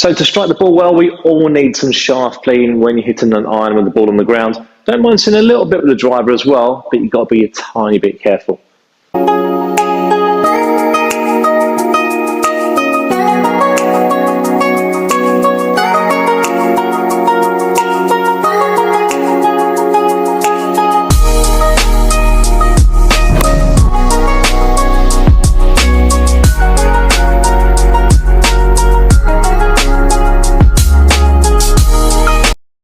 So to strike the ball well, we all need some shaft lean when you're hitting an iron with the ball on the ground. Don't mind seeing a little bit with the driver as well, but you've got to be a tiny bit careful.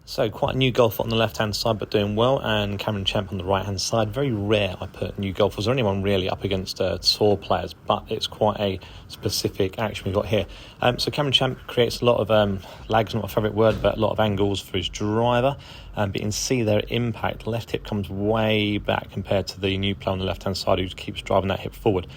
So quite a new golfer on the left-hand side, but doing well, and Cameron Champ on the right-hand side. Very rare I put new golfers or anyone really up against tour players, but it's quite a specific action we've got here. So Cameron Champ creates a lot of lags, not my favourite word, but a lot of angles for his driver. But you can see their impact. Left hip comes way back compared to the new player on the left-hand side who keeps driving that hip forward.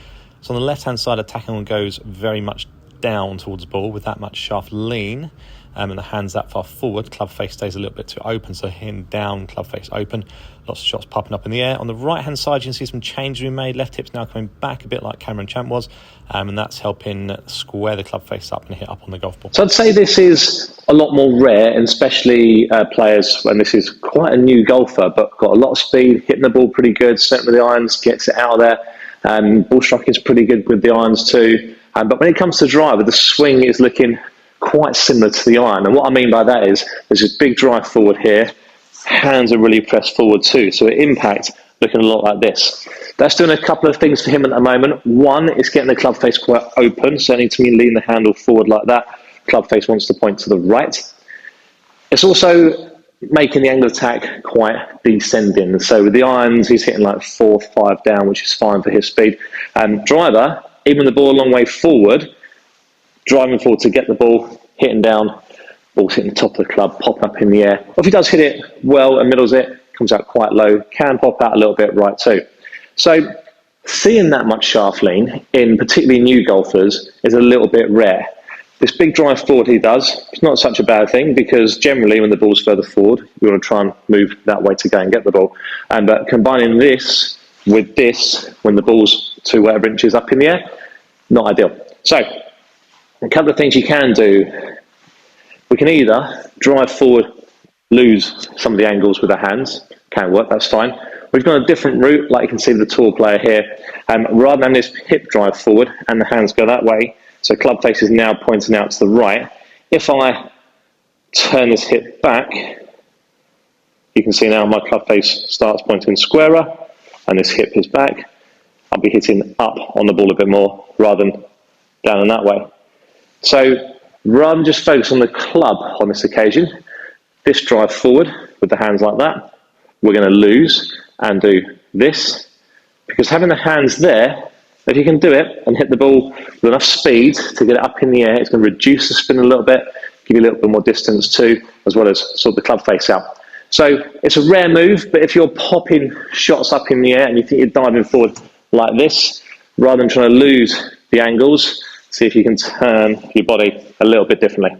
So on the left-hand side, attacking goes very much down towards the ball with that much shaft lean. And the hands that far forward, club face stays a little bit too open, so him down, club face open, lots of shots popping up in the air. On the right hand side, you can see some changes we made. Left hip's now coming back a bit like Cameron Champ was, and that's helping square the club face up and hit up on the golf ball. So I'd say this is a lot more rare, and especially players when this is quite a new golfer, but got a lot of speed, hitting the ball pretty good, setting with the irons, gets it out of there. Ball striking is pretty good with the irons too. But when it comes to driver, the swing is looking quite similar to the iron, and what I mean by that is there's this big drive forward here, hands are really pressed forward too, so impact looking a lot like this. That's doing a couple of things for him at the moment. One is getting the club face quite open, so anytime you lean the handle forward like that, club face wants to point to the right. It's also making the angle of attack quite descending, so with the irons he's hitting like 4-5 down, which is fine for his speed. Driver, even the ball a long way forward, driving forward to get the ball, hitting down, ball's hitting the top of the club, popping up in the air. Or if he does hit it well and middles it, comes out quite low, can pop out a little bit right too. So seeing that much shaft lean in particularly new golfers is a little bit rare. This big drive forward he does, it's not such a bad thing, because generally when the ball's further forward, we want to try and move that way to go and get the ball. But combining this with this, when the ball's 2 whatever inches up in the air, not ideal. So a couple of things you can do. We can either drive forward, lose some of the angles with our hands. Can work, that's fine. We've got a different route, like you can see the tour player here. Rather than this hip drive forward and the hands go that way, so club face is now pointing out to the right. If I turn this hip back, you can see now my club face starts pointing squarer and this hip is back. I'll be hitting up on the ball a bit more rather than down and that way. So rather than just focus on the club on this occasion, this drive forward with the hands like that, we're going to lose and do this, because having the hands there, if you can do it and hit the ball with enough speed to get it up in the air, it's going to reduce the spin a little bit, give you a little bit more distance too, as well as sort the club face out. So it's a rare move, but if you're popping shots up in the air and you think you're diving forward like this, rather than trying to lose the angles, see if you can turn your body a little bit differently.